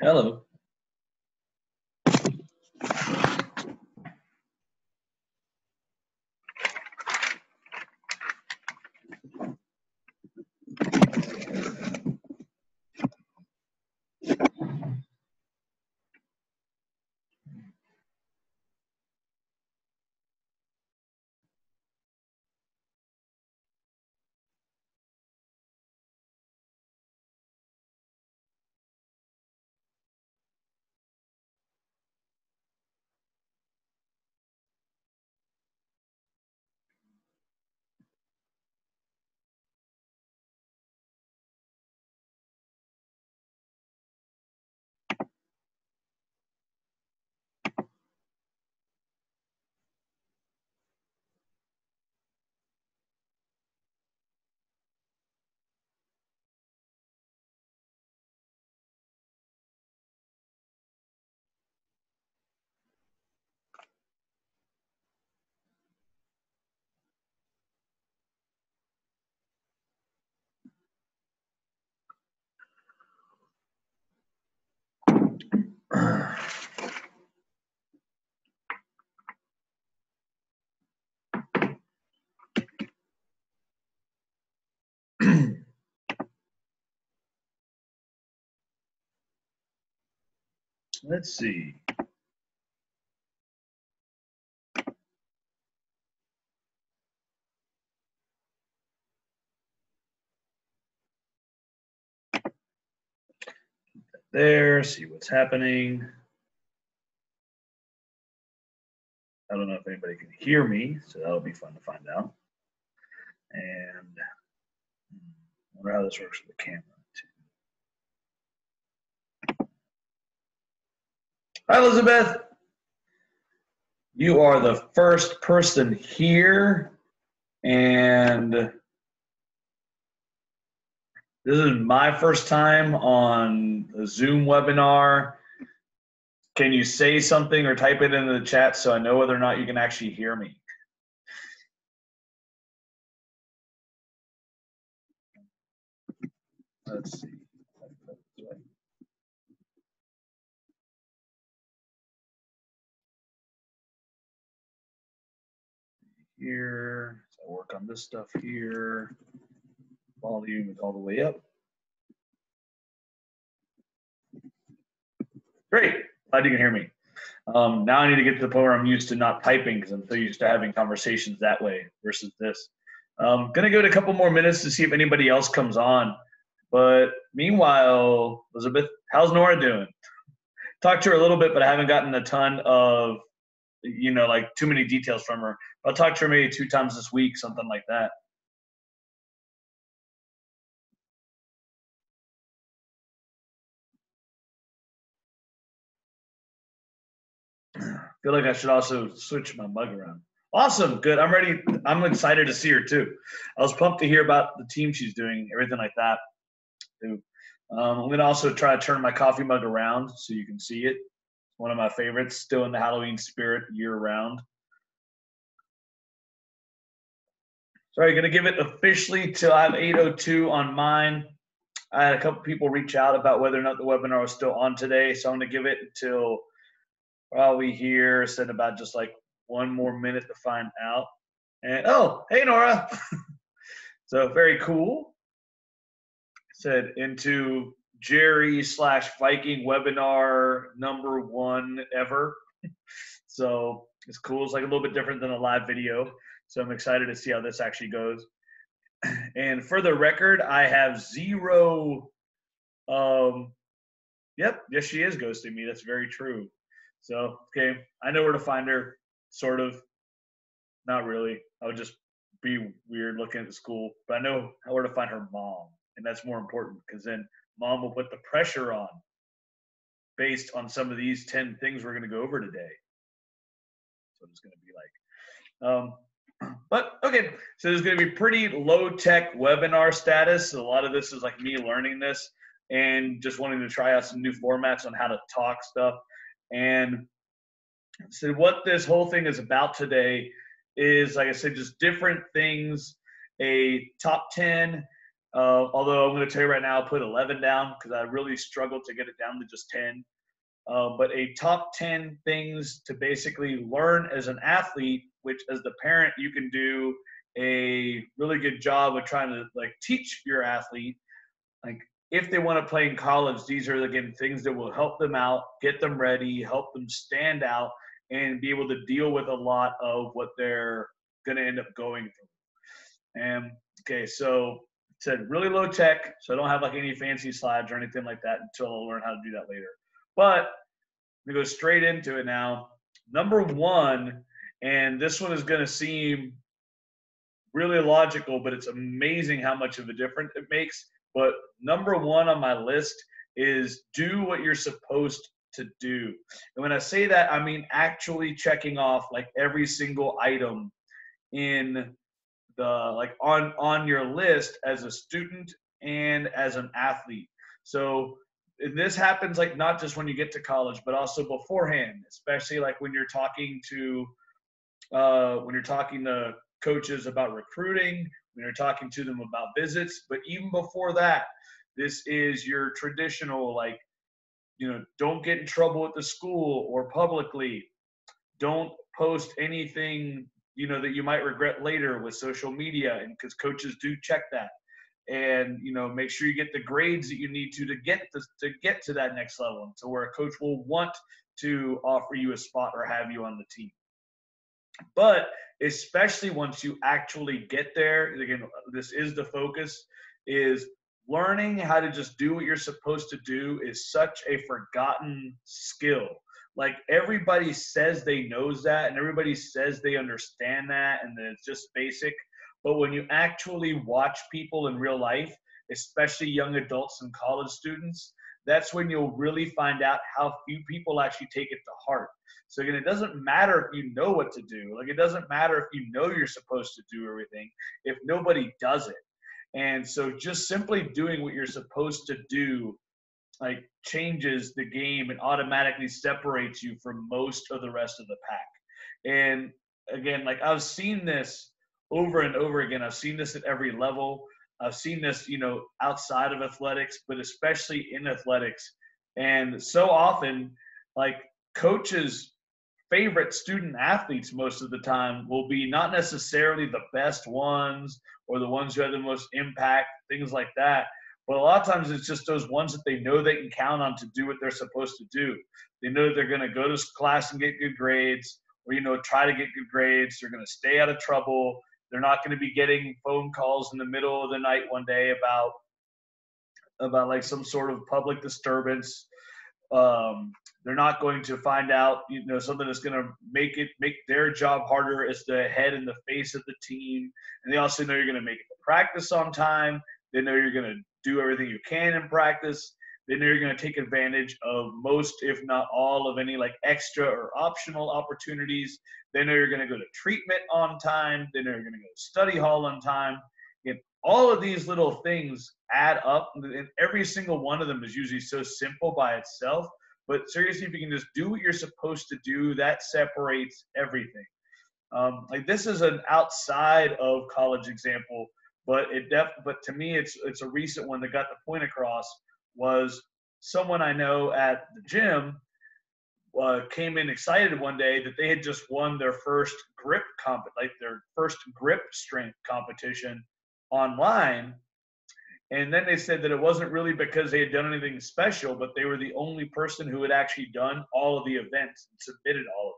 Hello. Let's see. There, see what's happening. I don't know if anybody can hear me, so that'll be fun to find out. And I wonder how this works with the camera too. Hi, Elizabeth. You are the first person here, and this is my first time on a Zoom webinar. Can you say something or type it into the chat so I know whether or not you can actually hear me? Let's see. Here, so I work on this stuff here. Volume is all the way up. Great, glad you can hear me. Now I need to get to the point where I'm used to not typing because I'm so used to having conversations that way versus this. I'm gonna give it a couple more minutes to see if anybody else comes on. But meanwhile, Elizabeth, how's Nora doing? Talked to her a little bit, but I haven't gotten a ton of, like too many details from her. I'll talk to her maybe 2 times this week, something like that. I feel like I should also switch my mug around. Awesome, good. I'm ready. I'm excited to see her too. I was pumped to hear about the team she's doing, everything like that too. I'm gonna also try to turn my coffee mug around so you can see it. One of my favorites, still in the Halloween spirit year round. Sorry, gonna give it officially till I have 8:02 on mine. I had a couple people reach out about whether or not the webinar was still on today, so I'm gonna give it until probably here, said about just like 1 more minute to find out. And oh, hey Nora. So very cool. Said into Jerry / Viking webinar #1 ever. So it's cool. It's like a little bit different than a live video. So I'm excited to see how this actually goes. And for the record, I have 0. Yep, yes, she is ghosting me. That's very true. So, okay, I know where to find her, sort of. Not really. I would just be weird looking at the school. But I know where to find her mom. And that's more important because then mom will put the pressure on based on some of these 10 things we're going to go over today. So it's going to be like, but okay, so there's going to be pretty low-tech webinar status. So a lot of this is like me learning this and just wanting to try out some new formats on how to talk stuff. And so what this whole thing is about today is, like I said, just different things, a top 10 Although I'm going to tell you right now, I'll put 11 down because I really struggled to get it down to just 10. But a top 10 things to basically learn as an athlete, which as the parent, you can do a really good job of trying to like teach your athlete. Like if they want to play in college, these are again things that will help them out, get them ready, help them stand out, and be able to deal with a lot of what they're going to end up going through. And okay, so it said really low tech, so I don't have like any fancy slides or anything like that until I'll learn how to do that later. But we go straight into it now. Number one, and this one is going to seem really logical, but it's amazing how much of a difference it makes. But number one on my list is do what you're supposed to do. And when I say that, I mean actually checking off like every single item in the like on your list as a student and as an athlete. So and this happens like not just when you get to college, but also beforehand, especially like when you're talking to coaches about recruiting, when you're talking to them about visits. But even before that, this is your traditional like, don't get in trouble with the school or publicly. Don't post anything that you might regret later with social media, and because coaches do check that. And make sure you get the grades that you need to get to that next level, to where a coach will want to offer you a spot or have you on the team. But especially once you actually get there, again, this is the focus, is learning how to just do what you're supposed to do is such a forgotten skill. Like everybody says they knows that, and everybody says they understand that, and that it's just basic. But when you actually watch people in real life, especially young adults and college students, that's when you'll really find out how few people actually take it to heart. So again, it doesn't matter if you know what to do. Like it doesn't matter if you know you're supposed to do everything if nobody does it. And so just simply doing what you're supposed to do like changes the game and automatically separates you from most of the rest of the pack. And again, like I've seen this over and over again. I've seen this at every level. I've seen this, outside of athletics, but especially in athletics. And so often, like coaches' favorite student athletes most of the time will be not necessarily the best ones or the ones who have the most impact, things like that. But a lot of times it's just those ones that they know they can count on to do what they're supposed to do. They know that they're going to go to class and get good grades, or, try to get good grades. They're going to stay out of trouble. They're not going to be getting phone calls in the middle of the night one day about like some sort of public disturbance. They're not going to find out, something that's going to make their job harder as the head and the face of the team. And they also know you're going to make it to practice on time. They know you're going to do everything you can in practice. They know you're going to take advantage of most, if not all, of any like extra or optional opportunities. They know you're going to go to treatment on time. They know you're going to go to study hall on time. And all of these little things add up, and every single one of them is usually so simple by itself. But seriously, if you can just do what you're supposed to do, that separates everything. Like this is an outside of college example, but but to me, it's a recent one that got the point across. Was someone I know at the gym came in excited one day that they had just won their first their first grip strength competition online. And then they said that it wasn't really because they had done anything special, but they were the only person who had actually done all of the events and submitted all of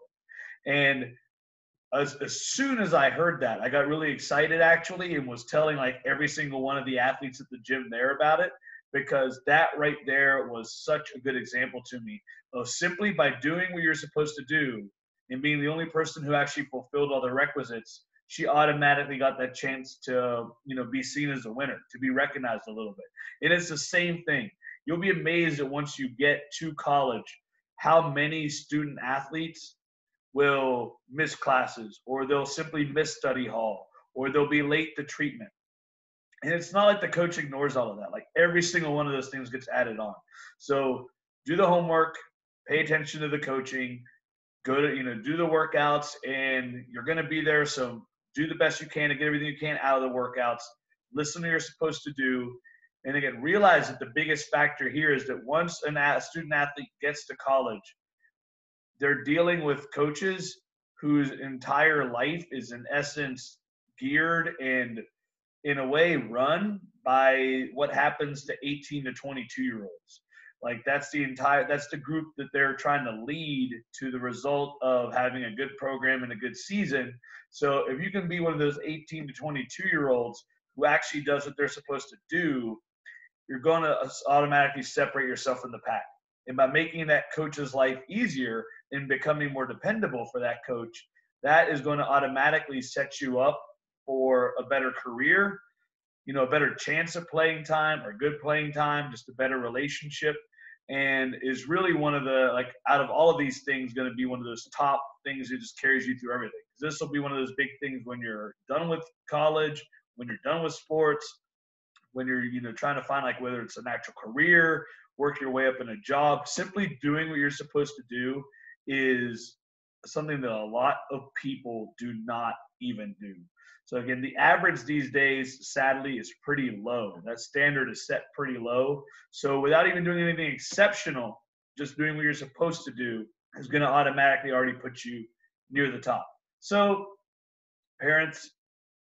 them. And as soon as I heard that, I got really excited actually, and was telling like every single one of the athletes at the gym there about it, because that right there was such a good example to me of simply by doing what you're supposed to do and being the only person who actually fulfilled all the requisites, she automatically got that chance to, be seen as a winner, to be recognized a little bit. And it's the same thing. You'll be amazed that once you get to college, how many student athletes will miss classes, or they'll simply miss study hall, or they'll be late to treatment. And it's not like the coach ignores all of that. Like every single one of those things gets added on. So do the homework, pay attention to the coaching, go to, do the workouts, and you're going to be there. So do the best you can to get everything you can out of the workouts. listen to what you're supposed to do. And again, realize that the biggest factor here is that once a student athlete gets to college, they're dealing with coaches whose entire life is in essence geared and in a way run by what happens to 18 to 22 year olds. Like that's the group that they're trying to lead to the result of having a good program and a good season. So if you can be one of those 18 to 22 year olds who actually does what they're supposed to do, you're going to automatically separate yourself from the pack. And by making that coach's life easier and becoming more dependable for that coach, that is going to automatically set you up for a better career, a better chance of playing time or good playing time, just a better relationship, and is really one of the, like, out of all of these things, going to be one of those top things that just carries you through everything. This will be one of those big things when you're done with college, when you're done with sports, when you're, trying to find, like, whether it's an actual career, work your way up in a job. Simply doing what you're supposed to do is something that a lot of people do not even do. So again, the average these days, sadly, is pretty low. That standard is set pretty low. So without even doing anything exceptional, just doing what you're supposed to do is going to automatically already put you near the top. So parents,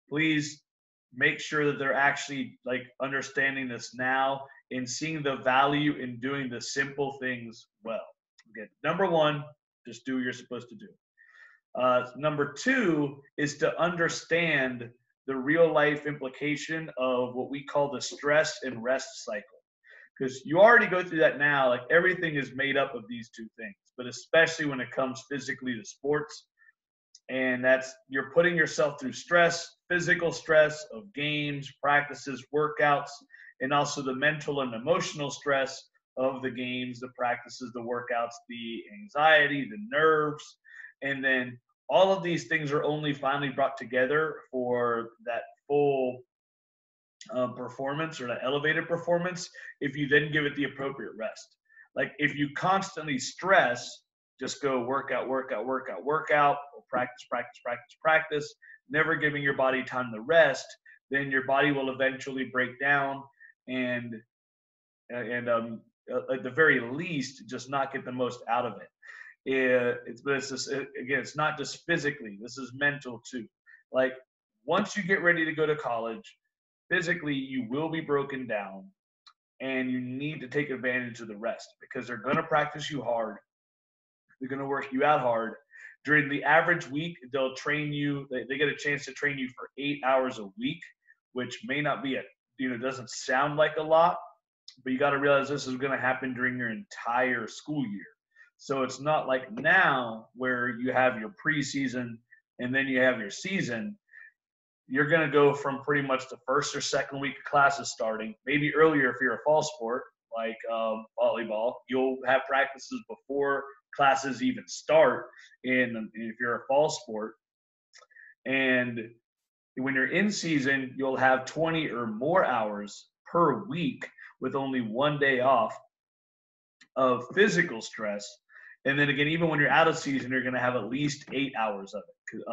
please make sure that they're actually, like, understanding this now and seeing the value in doing the simple things well. Okay, number one, just do what you're supposed to do. Number two is to understand the real life implication of what we call the stress and rest cycle. Because you already go through that now, like everything is made up of these two things, but especially when it comes physically to sports. And that's, you're putting yourself through stress, physical stress of games, practices, workouts, and also the mental and emotional stress of the games, the practices, the workouts, the anxiety, the nerves. And then all of these things are only finally brought together for that full performance, or that elevated performance, if you then give it the appropriate rest. Like if you constantly stress, just go workout, or practice, never giving your body time to rest, then your body will eventually break down and at the very least, just not get the most out of it. It's not just physically, this is mental too. Like once you get ready to go to college, physically you will be broken down and you need to take advantage of the rest, because they're going to practice you hard. They're going to work you out hard. During the average week, they'll train you, they get a chance to train you for 8 hours a week, which may not be doesn't sound like a lot, but you got to realize this is going to happen during your entire school year. So it's not like now where you have your preseason and then you have your season. You're going to go from pretty much the first or second week of classes starting, maybe earlier if you're a fall sport like volleyball. You'll have practices before classes even start if you're a fall sport. And when you're in season, you'll have 20 or more hours per week with only one day off of physical stress. And then again, even when you're out of season, you're going to have at least 8 hours of it.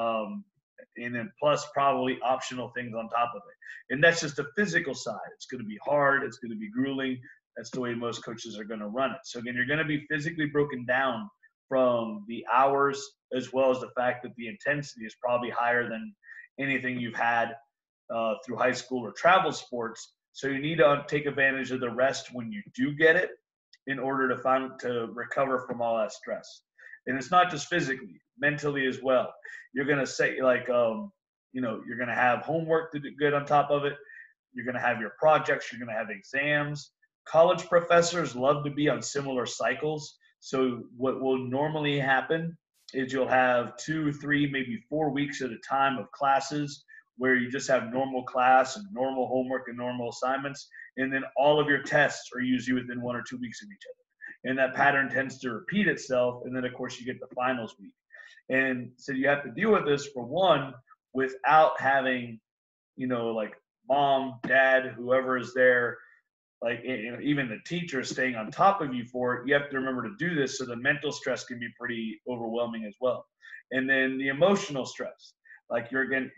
And then plus probably optional things on top of it. And that's just the physical side. It's going to be hard. It's going to be grueling. That's the way most coaches are going to run it. So again, you're going to be physically broken down from the hours, as well as the fact that the intensity is probably higher than anything you've had through high school or travel sports. So you need to take advantage of the rest when you do get it, in order to recover from all that stress. And it's not just physically, mentally as well. You're going to say, you're going to have homework to do good on top of it. You're going to have your projects. You're going to have exams. College professors love to be on similar cycles. So what will normally happen is you'll have 2, 3, maybe 4 weeks at a time of classes where you just have normal class and normal homework and normal assignments. And then all of your tests are usually within 1 or 2 weeks of each other. And that pattern tends to repeat itself. And then, of course, you get the finals week. And so you have to deal with this, for one, without having, like mom, dad, whoever is there, like even the teacher staying on top of you for it. You have to remember to do this. So the mental stress can be pretty overwhelming as well. And then the emotional stress, like you're, again,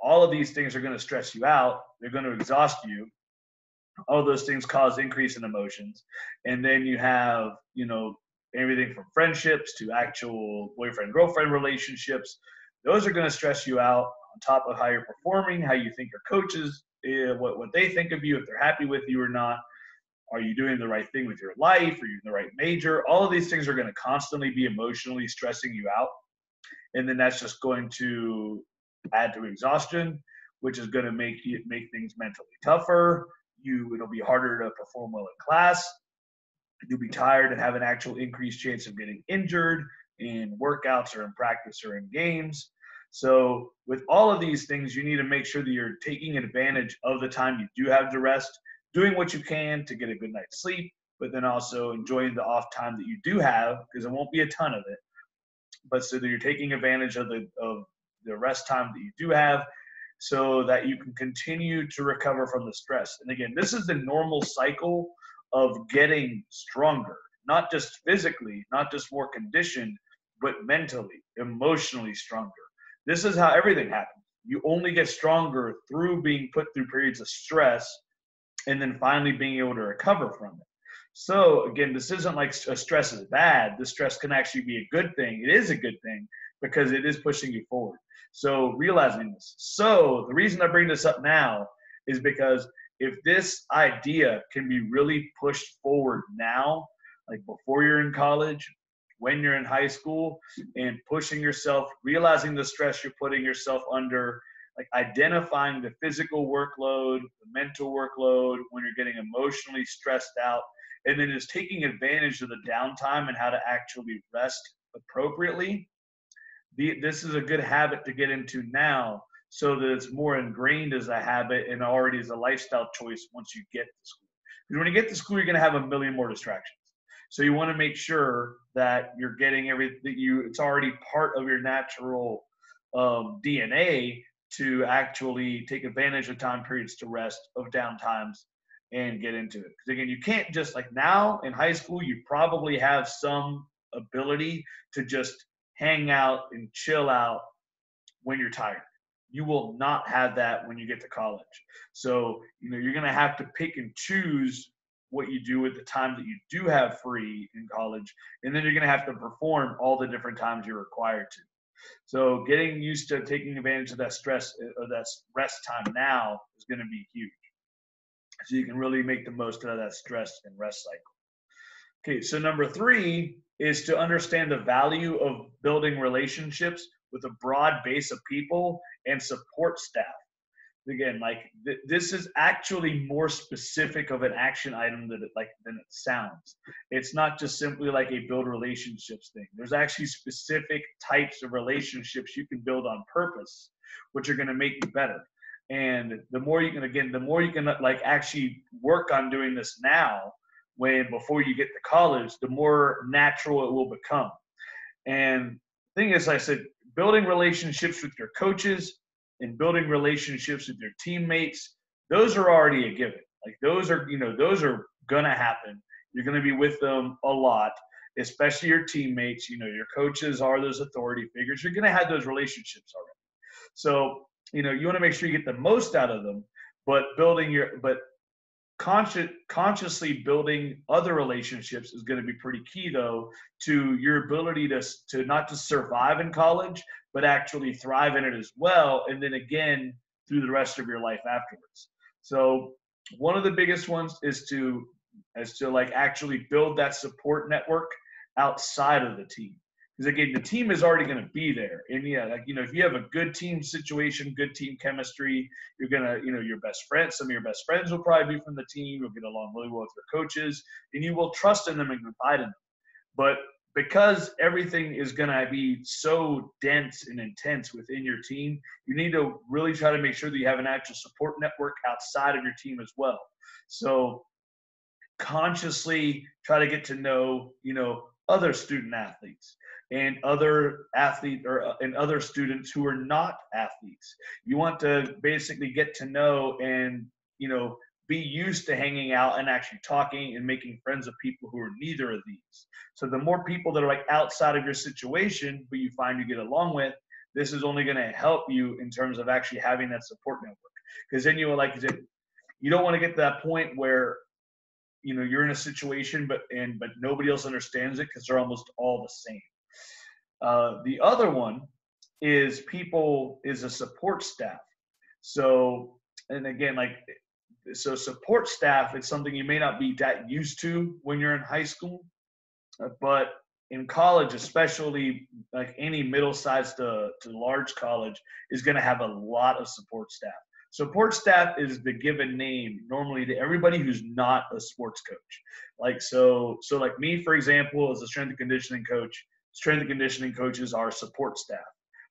all of these things are going to stress you out. They're going to exhaust you. All those things cause increase in emotions. And then you have, everything from friendships to actual boyfriend-girlfriend relationships. Those are going to stress you out on top of how you're performing, how you think your coaches, what they think of you, if they're happy with you or not. Are you doing the right thing with your life? Are you in the right major? All of these things are going to constantly be emotionally stressing you out. And then that's just going to add to exhaustion, which is going to make things mentally tougher. It'll be harder to perform well in class. You'll be tired and have an actual increased chance of getting injured in workouts or in practice or in games. So with all of these things, you need to make sure that you're taking advantage of the time you do have to rest, doing what you can to get a good night's sleep, but then also enjoying the off time that you do have, because it won't be a ton of it. But so that you're taking advantage of the rest time that you do have, so that you can continue to recover from the stress. And again, this is the normal cycle of getting stronger, not just physically, not just more conditioned, but mentally, emotionally stronger. This is how everything happens. You only get stronger through being put through periods of stress and then finally being able to recover from it. So again, this isn't like stress is bad. The stress can actually be a good thing. It is a good thing because it is pushing you forward. So realizing this. So the reason I bring this up now is because if this idea can be really pushed forward now, like before you're in college, when you're in high school, and pushing yourself, realizing the stress you're putting yourself under, like identifying the physical workload, the mental workload, when you're getting emotionally stressed out, and then just taking advantage of the downtime and how to actually rest appropriately. This is a good habit to get into now, so that it's more ingrained as a habit and already as a lifestyle choice once you get to school. Because when you get to school, you're going to have a million more distractions. So you want to make sure that you're getting it's already part of your natural DNA to actually take advantage of time periods to rest, of downtimes, and get into it. Because again, you can't just, like now in high school, you probably have some ability to just hang out and chill out when you're tired. You will not have that when you get to college. So, you're going to have to pick and choose what you do with the time that you do have free in college. And then you're going to have to perform all the different times you're required to. So getting used to taking advantage of that stress or that rest time now is going to be huge. So you can really make the most out of that stress and rest cycle. Okay, so number 3 is to understand the value of building relationships with a broad base of people and support staff. Again, this is actually more specific of an action item than it sounds. It's not just simply like a build relationships thing. There's actually specific types of relationships you can build on purpose, which are going to make you better. And the more you can actually work on doing this now, before you get to college, the more natural it will become. And the thing is, I said, building relationships with your coaches and building relationships with your teammates, those are already a given. Like those are going to happen. You're going to be with them a lot, especially your teammates. Your coaches are those authority figures. You're going to have those relationships already. So, you want to make sure you get the most out of them, but consciously building other relationships is going to be pretty key, though, to your ability to not just survive in college, but actually thrive in it as well. And then again, through the rest of your life afterwards. So one of the biggest ones is to actually build that support network outside of the team. Because again, the team is already going to be there. And if you have a good team situation, good team chemistry, you're going to, your best friends, some of your best friends will probably be from the team. You'll get along really well with your coaches, and you will trust in them and confide in them. But because everything is going to be so dense and intense within your team, you need to really try to make sure that you have an actual support network outside of your team as well. So consciously try to get to know, other student athletes and other students who are not athletes. You want to basically get to know and, be used to hanging out and actually talking and making friends with people who are neither of these. So the more people that are outside of your situation, but you find you get along with, this is only going to help you in terms of actually having that support network. Because then like you said, you don't want to get to that point where, you know, you're in a situation, but nobody else understands it because they're almost all the same. The other one is a support staff. So, and again, so support staff is something you may not be that used to when you're in high school, but in college, especially like any middle-sized to large college, is going to have a lot of support staff. Support staff is the given name normally to everybody who's not a sports coach. Like so like me, for example, as a strength and conditioning coach, strength and conditioning coaches are support staff,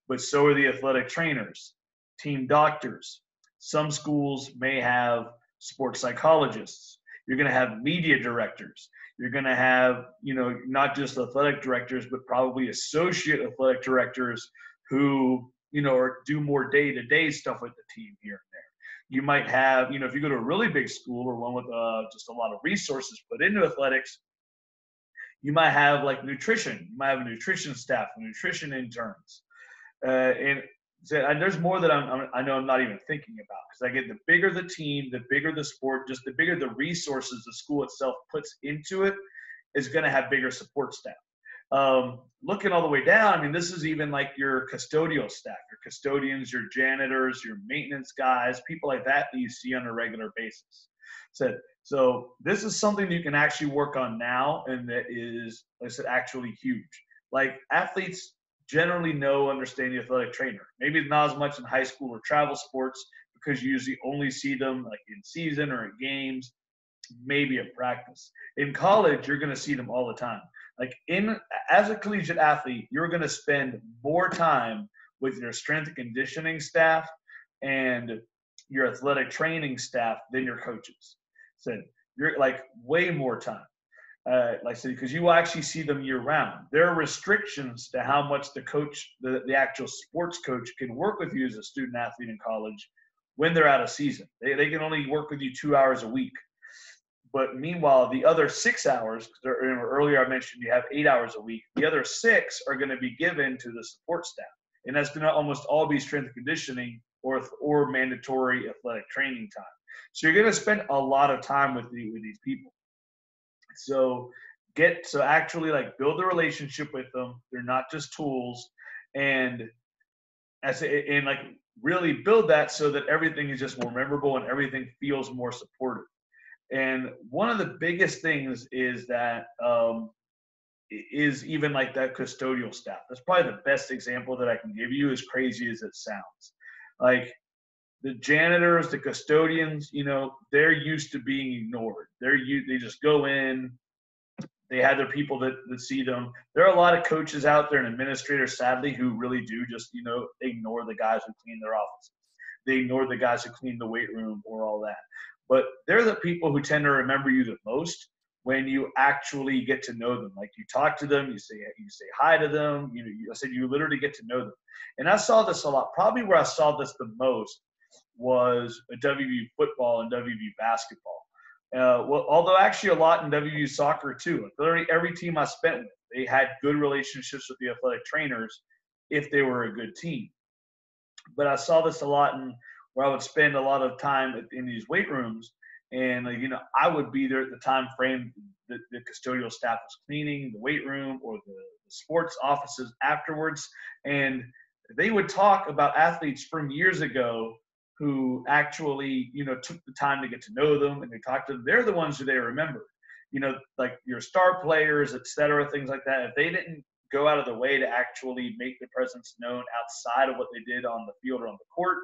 but so are the athletic trainers, team doctors. Some schools may have sports psychologists. You're going to have media directors. You're going to have, you know, not just athletic directors, but probably associate athletic directors who, you know, or do more day-to-day stuff with the team here and there. You might have, you know, if you go to a really big school or one with just a lot of resources put into athletics, you might have like nutrition. You might have a nutrition staff, nutrition interns, and there's more that I know I'm not even thinking about, because I get the bigger the team, the bigger the sport, just the bigger the resources the school itself puts into it is going to have bigger support staff. Looking all the way down, I mean, this is even like your custodial staff, your custodians, your janitors, your maintenance guys, people like that you see on a regular basis. So this is something you can actually work on now, and that is, like I said, actually huge. Like athletes generally understand the athletic trainer. Maybe not as much in high school or travel sports, because you usually only see them like in season or in games, maybe at practice. In college, you're going to see them all the time. Like as a collegiate athlete, you're going to spend more time with your strength and conditioning staff and your athletic training staff than your coaches. So you're like way more time. Like I said, because you will actually see them year round. There are restrictions to how much the coach, the actual sports coach, can work with you as a student athlete in college when they're out of season. They can only work with you 2 hours a week. But meanwhile, the other 6 hours, earlier I mentioned you have 8 hours a week, the other 6 are going to be given to the support staff. And that's going to almost all be strength and conditioning or mandatory athletic training time. So you're going to spend a lot of time with these people. So actually like build a relationship with them. They're not just tools, and like really build that so that everything is just more memorable and everything feels more supportive. And one of the biggest things is that is even like that custodial staff. That's probably the best example that I can give you, as crazy as it sounds. Like the janitors, the custodians, you know, they're used to being ignored. They just go in, they have their people that see them. There are a lot of coaches out there and administrators, sadly, who really do just, you know, ignore the guys who clean their offices. They ignore the guys who clean the weight room or all that. But they're the people who tend to remember you the most when you actually get to know them. Like you talk to them, you say hi to them. You know, I said you literally get to know them. And I saw this a lot. Probably where I saw this the most was a WVU football and WVU basketball. Well, although actually a lot in WVU soccer too. Literally every team I spent with, they had good relationships with the athletic trainers if they were a good team. But I saw this a lot in where I would spend a lot of time in these weight rooms, and you know, I would be there at the time frame the custodial staff was cleaning the weight room or the sports offices afterwards, and they would talk about athletes from years ago who actually, you know, took the time to get to know them, and they talked to them. They're the ones who they remember, you know, like your star players, et cetera, things like that. If they didn't go out of the way to actually make their presence known outside of what they did on the field or on the court,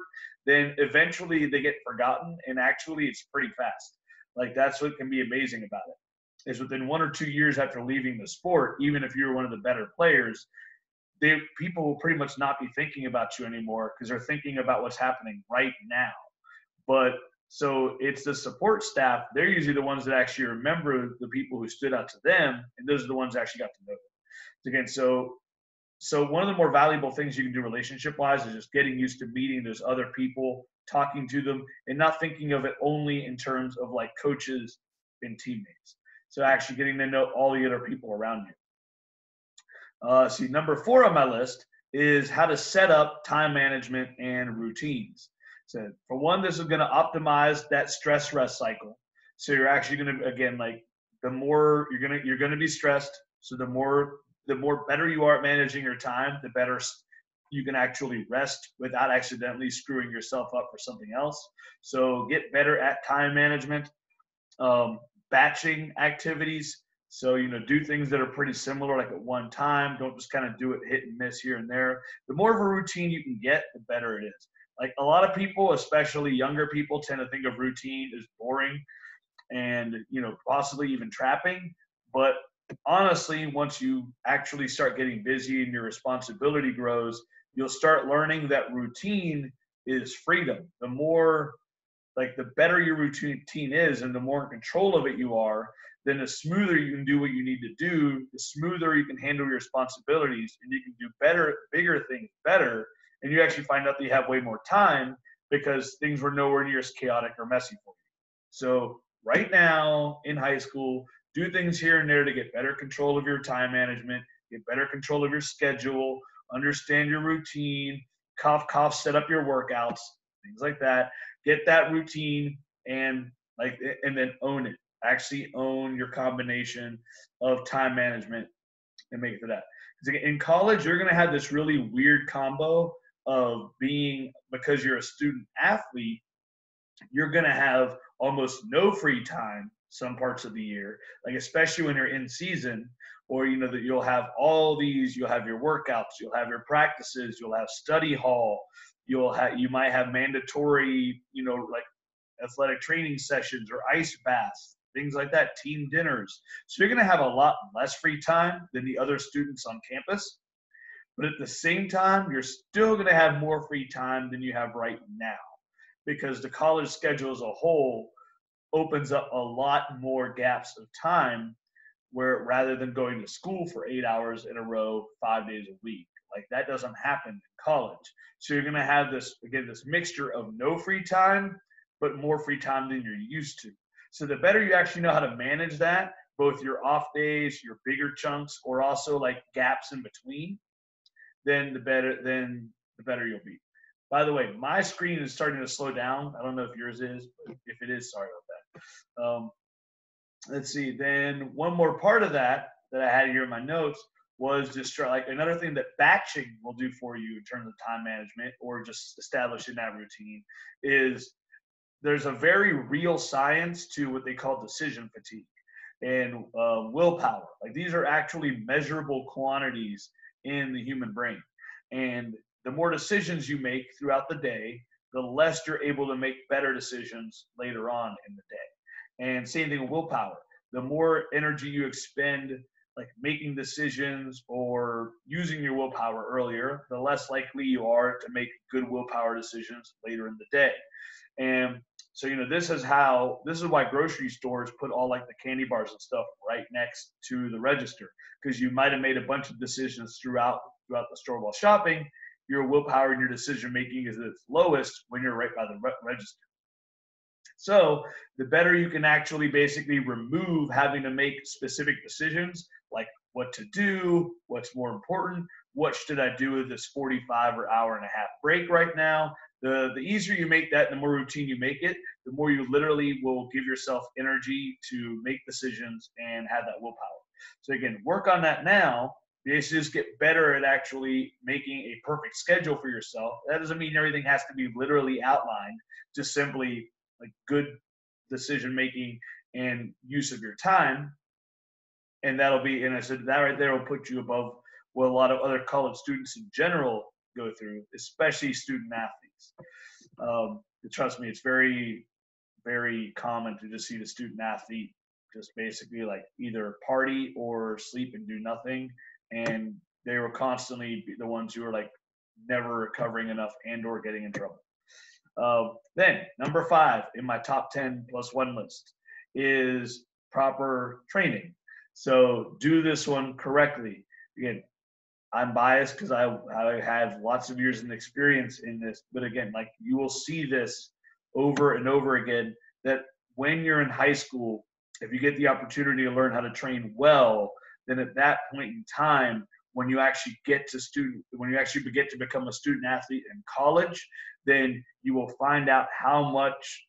then eventually they get forgotten, and actually it's pretty fast. Like that's what can be amazing about it, is within 1 or 2 years after leaving the sport, even if you're one of the better players, people will pretty much not be thinking about you anymore because they're thinking about what's happening right now. But so it's the support staff. They're usually the ones that actually remember the people who stood out to them, and those are the ones that actually got to know them. Again, so one of the more valuable things you can do relationship-wise is just getting used to meeting those other people, talking to them, and not thinking of it only in terms of like coaches and teammates. So actually getting to know all the other people around you. See, number 4 on my list is how to set up time management and routines. So for one, this is going to optimize that stress rest cycle. So you're actually going to, again, like the more you're going to be stressed. So the more better you are at managing your time, the better you can actually rest without accidentally screwing yourself up for something else. So get better at time management, batching activities. So, do things that are pretty similar, like at one time. Don't just kind of do it hit and miss here and there. The more of a routine you can get, the better it is. Like a lot of people, especially younger people, tend to think of routine as boring and, possibly even trapping. But honestly, once you actually start getting busy and your responsibility grows, you'll start learning that routine is freedom. The better your routine is and the more in control of it you are, then the smoother you can do what you need to do, the smoother you can handle your responsibilities, and you can do bigger things better. And you actually find out that you have way more time because things were nowhere near as chaotic or messy for you. So right now in high school, do things here and there to get better control of your time management, get better control of your schedule, understand your routine, cough, set up your workouts, things like that. Get that routine and then own it. Actually own your combination of time management and make it for that. Because in college, you're going to have this really weird combo of because you're a student athlete, you're going to have almost no free time some parts of the year, like especially when you're in season, or that you'll have you'll have your workouts, you'll have your practices, you'll have study hall, you might have mandatory, like athletic training sessions or ice baths, things like that, team dinners. So you're going to have a lot less free time than the other students on campus. But at the same time, you're still going to have more free time than you have right now, because the college schedule as a whole opens up a lot more gaps of time, where rather than going to school for 8 hours in a row, 5 days a week, like that doesn't happen in college. So you're going to have this mixture of no free time, but more free time than you're used to. So the better you actually know how to manage that, both your off days, your bigger chunks, or also like gaps in between, then the better you'll be. By the way, my screen is starting to slow down. I don't know if yours is, but if it is, sorry about that. Let's see. Then one more part of that I had here in my notes was just like another thing that batching will do for you in terms of time management, or just establishing that routine, is there's a very real science to what they call decision fatigue and willpower. Like these are actually measurable quantities in the human brain. And the more decisions you make throughout the day, the less you're able to make better decisions later on in the day. And same thing with willpower. The more energy you expend like making decisions or using your willpower earlier, the less likely you are to make good willpower decisions later in the day. And so, this is why grocery stores put all like the candy bars and stuff right next to the register, because you might have made a bunch of decisions throughout the store while shopping. Your willpower and your decision making is at its lowest when you're right by the register. So the better you can actually basically remove having to make specific decisions, like what to do, what's more important, what should I do with this 45 or hour and a half break right now. The easier you make that, the more routine you make it, the more you literally will give yourself energy to make decisions and have that willpower. So again, work on that now. Basically just get better at actually making a perfect schedule for yourself. That doesn't mean everything has to be literally outlined, just simply like good decision making and use of your time. And I said that right there will put you above what a lot of other college students in general go through, especially student athletes. Trust me, it's very, very common to just see the student athlete just basically like either party or sleep and do nothing. And they were constantly the ones who were like never recovering enough and or getting in trouble. Then number 5 in my top 10 plus 1 list is proper training. So do this one correctly. Again, I'm biased because I have lots of years of experience in this, but again, like you will see this over and over again, that when you're in high school, if you get the opportunity to learn how to train well, then at that point in time, when you actually get to become a student athlete in college, then you will find out how much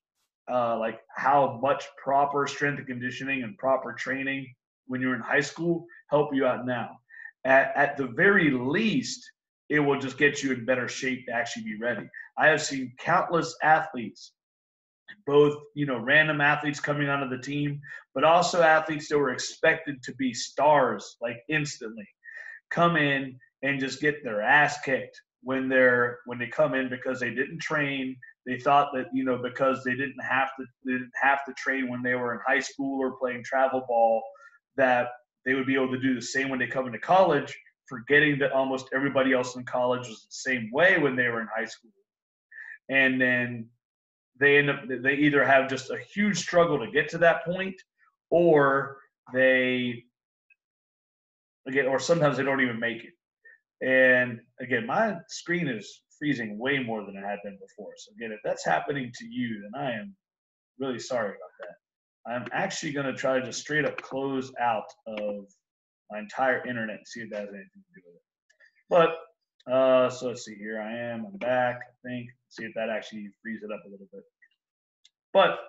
proper strength and conditioning and proper training when you're in high school help you out now. At the very least, it will just get you in better shape to actually be ready. I have seen countless athletes, both, random athletes coming onto the team, but also athletes that were expected to be stars, like instantly, come in and just get their ass kicked when they come in because they didn't train. They thought that, because they didn't have to train when they were in high school or playing travel ball, that they would be able to do the same when they come into college, forgetting that almost everybody else in college was the same way when they were in high school. And then they either have just a huge struggle to get to that point, or sometimes they don't even make it. And again, my screen is freezing way more than it had been before. So again, if that's happening to you, then I am really sorry about that. I'm actually going to try to just straight up close out of my entire internet and see if that has anything to do with it. But so let's see here. I'm back, I think. See if that actually frees it up a little bit. But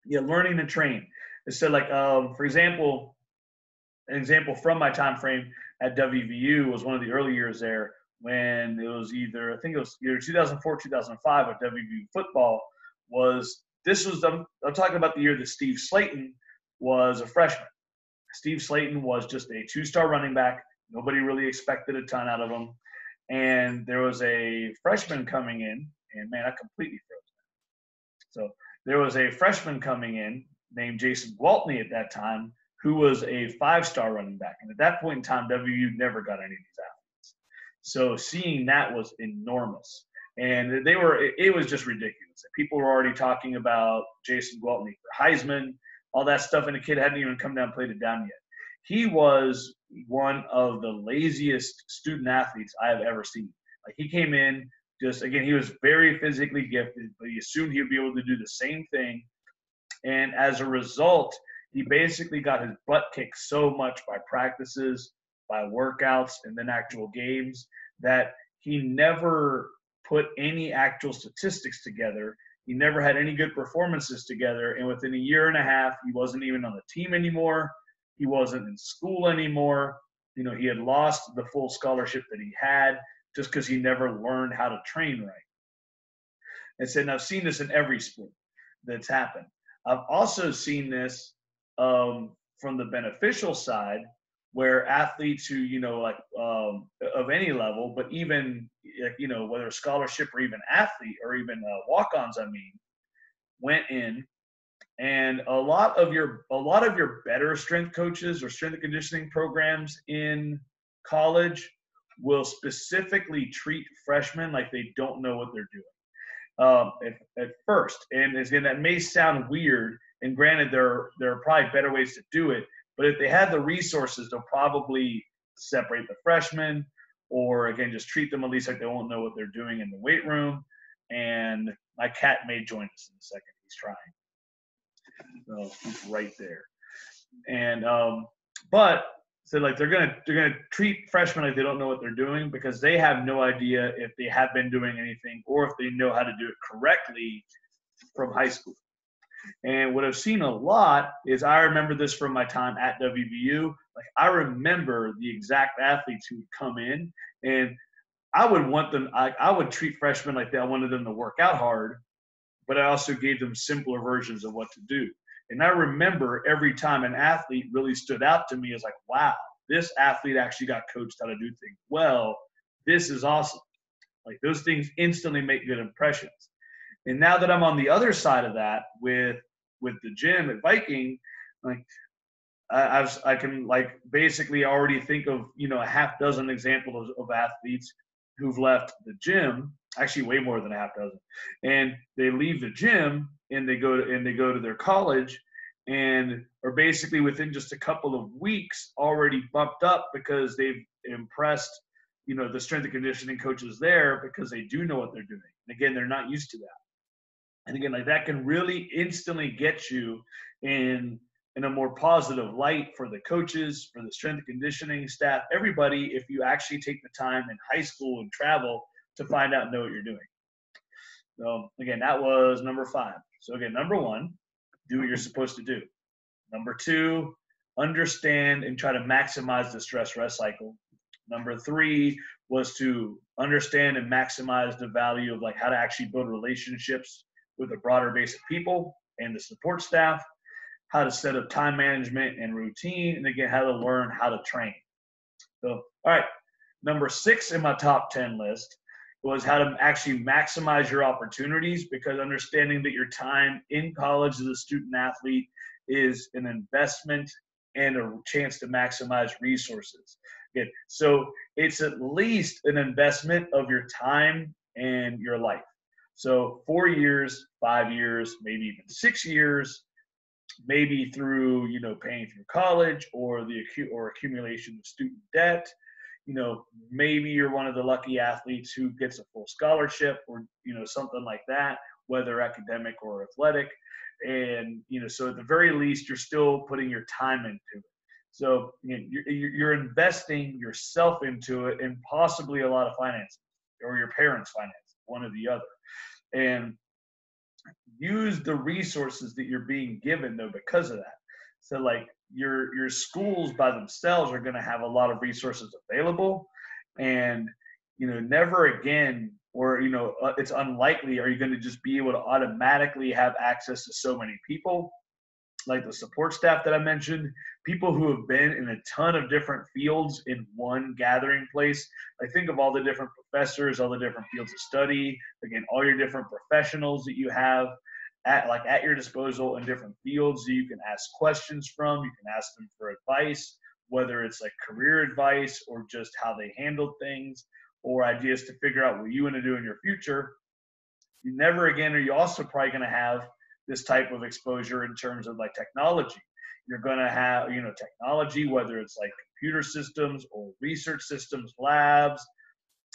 yeah, learning to train. Instead, for example, an example from my time frame at WVU was one of the early years there when it was either 2004, 2005 at WVU football. I'm talking about the year that Steve Slayton was a freshman. Steve Slayton was just a 2-star running back. Nobody really expected a ton out of him. And there was a freshman coming in, and man, I completely froze. So there was a freshman coming in named Jason Gwaltney at that time, who was a 5-star running back. And at that point in time, WVU never got any of these athletes. So seeing that was enormous. And it was just ridiculous. People were already talking about Jason Gwaltney for Heisman, all that stuff, and the kid hadn't even come down and played it down yet. He was one of the laziest student athletes I have ever seen. Like, he came in, he was very physically gifted, but he assumed he would be able to do the same thing. And as a result, he basically got his butt kicked so much by practices, by workouts, and then actual games that he never put any actual statistics together. He never had any good performances together. And within a year and a half, he wasn't even on the team anymore. He wasn't in school anymore. He had lost the full scholarship that he had just because he never learned how to train right. And I've seen this in every sport that's happened. I've also seen this from the beneficial side, where athletes who, of any level, but even, whether scholarship or even athlete or even walk-ons, went in, and a lot of your better strength coaches or strength and conditioning programs in college will specifically treat freshmen like they don't know what they're doing at first. And again, that may sound weird, and granted, there are probably better ways to do it, but if they had the resources, they'll probably separate the freshmen, or again, just treat them at least like they won't know what they're doing in the weight room. And my cat may join us in a second. He's trying. So he's right there. And they're gonna treat freshmen like they don't know what they're doing, because they have no idea if they have been doing anything or if they know how to do it correctly from high school. And what I've seen a lot is, I remember this from my time at WVU. Like, I remember the exact athletes who would come in, and I would want them. I would treat freshmen like I wanted them to work out hard, but I also gave them simpler versions of what to do. And I remember every time an athlete really stood out to me as like, wow, this athlete actually got coached how to do things well. This is awesome. Like, those things instantly make good impressions. And now that I'm on the other side of that with the gym at Viking, like, I can basically already think of a half dozen examples of athletes who've left the gym, actually way more than a half dozen, and they leave the gym and they go to their college, and are basically within just a couple of weeks already bumped up because they've impressed the strength and conditioning coaches there, because they do know what they're doing. And again, they're not used to that. And again, that can really instantly get you in in a more positive light for the coaches, for the strength and conditioning staff, everybody, if you actually take the time in high school and travel to find out and know what you're doing. So again, that was number 5. So again, number 1, do what you're supposed to do. Number 2, understand and try to maximize the stress rest cycle. Number 3 was to understand and maximize the value of like how to actually build relationships with a broader base of people and the support staff, how to set up time management and routine, and again, how to learn how to train. So, all right, number 6 in my top 10 list was how to actually maximize your opportunities, because understanding that your time in college as a student athlete is an investment and a chance to maximize resources. Again, so it's at least an investment of your time and your life. So 4 years, 5 years, maybe even 6 years, maybe through, paying through college or the accumulation of student debt. Maybe you're one of the lucky athletes who gets a full scholarship or, something like that, whether academic or athletic. And, so at the very least, you're still putting your time into it. So you're investing yourself into it, and possibly a lot of finances, or your parents' finances, one or the other. And use the resources that you're being given, though, because of that. So like your schools by themselves are going to have a lot of resources available, and never again, or it's unlikely are you going to just be able to automatically have access to so many people, like the support staff that I mentioned, people who have been in a ton of different fields in one gathering place. Like think of all the different professors, all the different fields of study, again, all your different professionals that you have at your disposal in different fields that you can ask questions from. You can ask them for advice, whether it's like career advice or just how they handle things, or ideas to figure out what you want to do in your future. You never again are you also probably going to have this type of exposure in terms of like technology. You're going to have, technology, whether it's like computer systems or research systems, labs,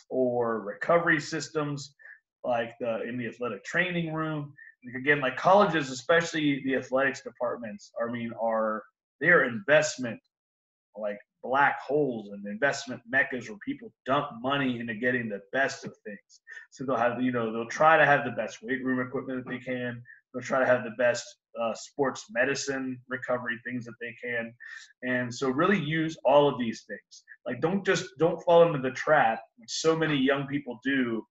or recovery systems, like in the athletic training room. Again, like colleges, especially the athletics departments, they are investment, like black holes and investment meccas where people dump money into getting the best of things. So they'll have, they'll try to have the best weight room equipment that they can. They'll try to have the best sports medicine recovery things that they can. And so really use all of these things. Like don't fall into the trap, which so many young people do,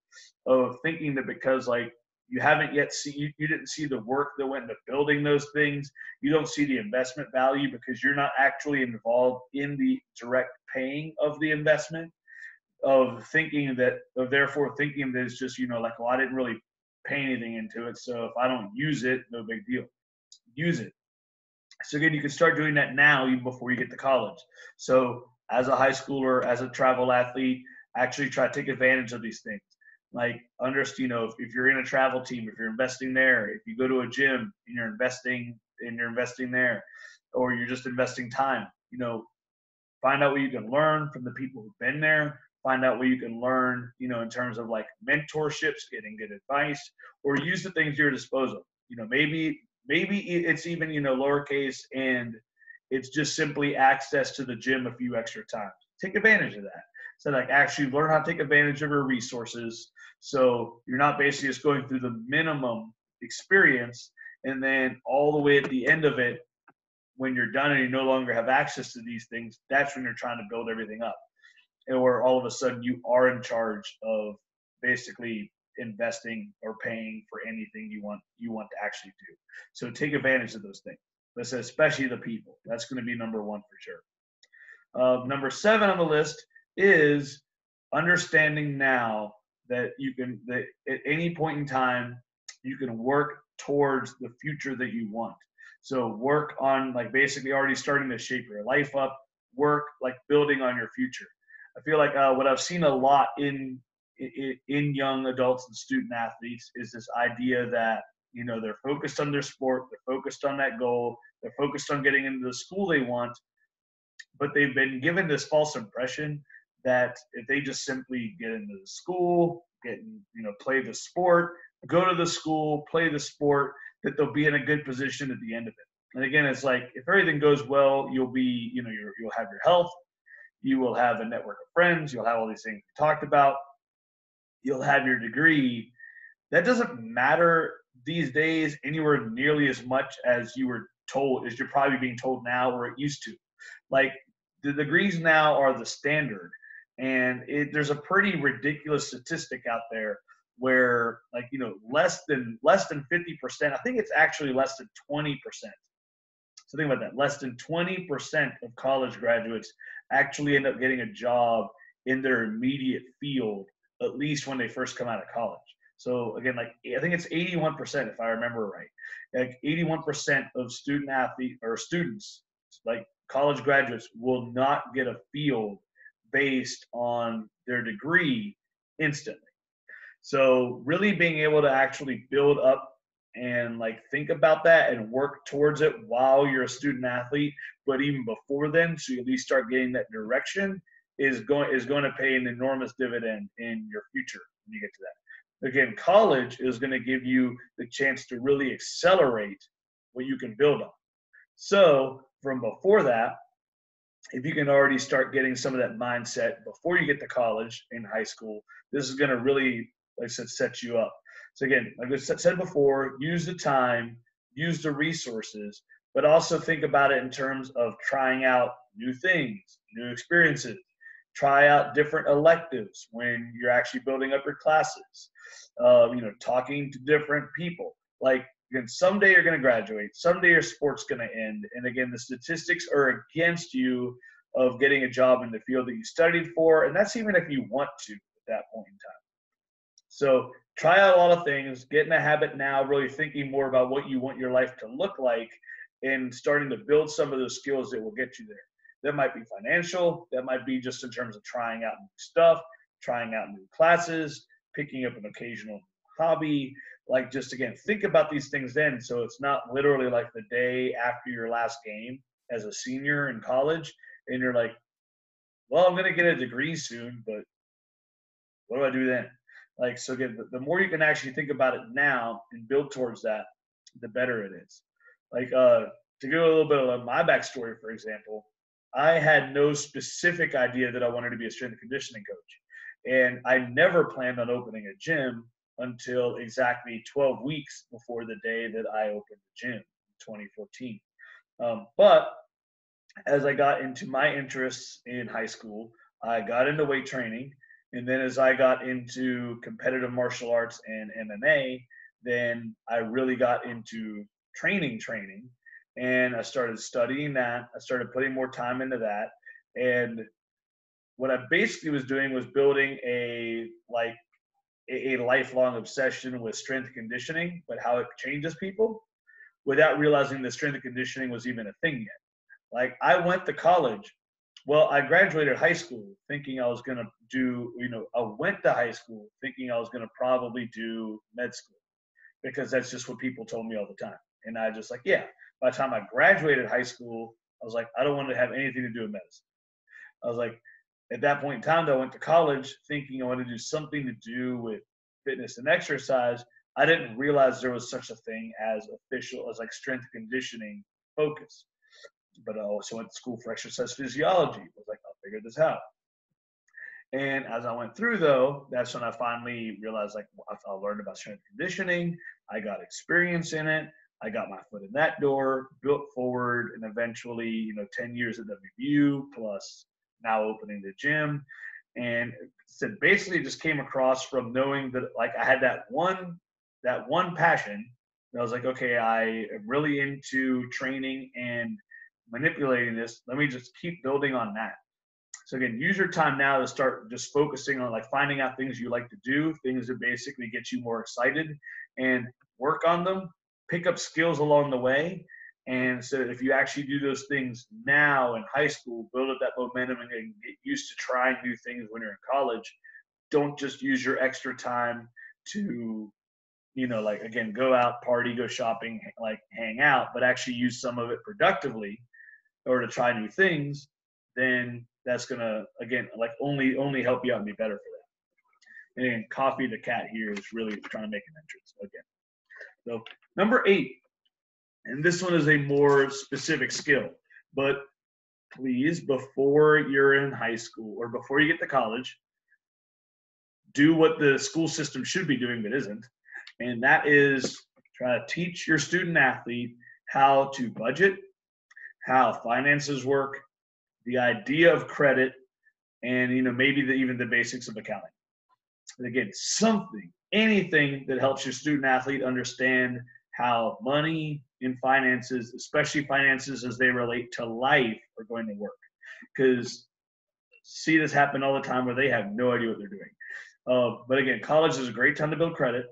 of thinking that because like you haven't yet you didn't see the work that went into building those things, you don't see the investment value because you're not actually involved in the direct paying of the investment, therefore thinking that it's just, like, well, I didn't really pay anything into it, so if I don't use it, no big deal. Use it. So again, you can start doing that now, even before you get to college. So as a high schooler, as a travel athlete, actually try to take advantage of these things. Like understand, if you're in a travel team, if you're investing there, if you go to a gym and you're investing there, or you're just investing time, find out what you can learn from the people who've been there. Find out what you can learn, in terms of like mentorships, getting good advice, or use the things at your disposal. Maybe it's even, lowercase, and it's just simply access to the gym a few extra times. Take advantage of that. So like actually learn how to take advantage of your resources. So you're not basically just going through the minimum experience, and then all the way at the end of it, when you're done and you no longer have access to these things, that's when you're trying to build everything up. And where all of a sudden you are in charge of basically investing or paying for anything you want to actually do. So take advantage of those things. Let's say especially the people. That's going to be number 1 for sure. Number 7 on the list is understanding now that at any point in time you can work towards the future that you want. So work on like basically already starting to shape your life up. Work like building on your future. I feel like what I've seen a lot in young adults and student athletes is this idea that, they're focused on their sport, they're focused on that goal, they're focused on getting into the school they want, but they've been given this false impression that if they just simply get into the school, play the sport, go to the school, play the sport, that they'll be in a good position at the end of it. And again, it's like if everything goes well, you'll be, you'll have your health, you will have a network of friends, you'll have all these things we talked about, you'll have your degree. That doesn't matter these days anywhere nearly as much as you were told, as you're probably being told now, or it used to. Like the degrees now are the standard, and there's a pretty ridiculous statistic out there where, like, less than 50%. I think it's actually less than 20%. So think about that. Less than 20% of college graduates actually end up getting a job in their immediate field, at least when they first come out of college. So again, like I think it's 81%, if I remember right. Like 81% of student athlete or students, like college graduates, will not get a field based on their degree instantly. So really being able to actually build up and like think about that and work towards it while you're a student athlete, but even before then, so you at least start getting that direction, is going to pay an enormous dividend in your future when you get to that. Again, college is going to give you the chance to really accelerate what you can build on. So from before that, if you can already start getting some of that mindset before you get to college in high school, this is going to really, like I said, set you up. So again, like I said before, use the time, use the resources, but also think about it in terms of trying out new things, new experiences. Try out different electives when you're actually building up your classes. Talking to different people. Like, again, someday you're going to graduate. Someday your sport's going to end. And again, the statistics are against you of getting a job in the field that you studied for. And that's even if you want to at that point in time. So try out a lot of things. Get in a habit now, really thinking more about what you want your life to look like and starting to build some of those skills that will get you there. That might be financial. That might be just in terms of trying out new stuff, trying out new classes, picking up an occasional hobby. Like, just again, think about these things then. So it's not literally like the day after your last game as a senior in college and you're like, well, I'm going to get a degree soon, but what do I do then? Like, so again, the more you can actually think about it now and build towards that, the better it is. Like, to give a little bit of my backstory, for example, I had no specific idea that I wanted to be a strength and conditioning coach. And I never planned on opening a gym until exactly 12 weeks before the day that I opened the gym in 2014. But as I got into my interests in high school, I got into weight training. And then as I got into competitive martial arts and MMA, then I really got into training. And I started studying that. I started putting more time into that. And what I basically was doing was building a lifelong obsession with strength conditioning, but how it changes people, without realizing that strength and conditioning was even a thing yet. Like, I went to college. Well, I graduated high school thinking I was going to do, I went to high school thinking I was going to probably do med school because that's just what people told me all the time. And I just like, yeah. By the time I graduated high school, I was like, I don't want to have anything to do with medicine. I was like, at that point in time, though, I went to college thinking I wanted to do something to do with fitness and exercise. I didn't realize there was such a thing as like strength conditioning focus. But I also went to school for exercise physiology. I was like, I'll figure this out. And as I went through, though, that's when I finally realized, like, I learned about strength conditioning. I got experience in it. I got my foot in that door, built forward, and eventually, 10 years at WVU plus now opening the gym. And so basically just came across from knowing that, like, I had that one passion. And I was like, okay, I am really into training and manipulating this. Let me just keep building on that. So again, use your time now to start just focusing on like finding out things you like to do, things that basically get you more excited, and work on them, pick up skills along the way. And so if you actually do those things now in high school, build up that momentum and get used to trying new things when you're in college. Don't just use your extra time to, like, again, go out, party, go shopping, like hang out, but actually use some of it productively or to try new things. Then that's gonna, again, like only help you out and be better for that. And Coffee the cat here is really trying to make an entrance again. So number 8, And this one is a more specific skill. But please, before you're in high school or before you get to college, do what the school system should be doing but isn't. And that is try to teach your student athlete how to budget, how finances work, the idea of credit, and maybe even the basics of accounting. And again, anything that helps your student athlete understand how money and finances, especially finances as they relate to life, are going to work. Because see this happen all the time where they have no idea what they're doing. But again, college is a great time to build credit.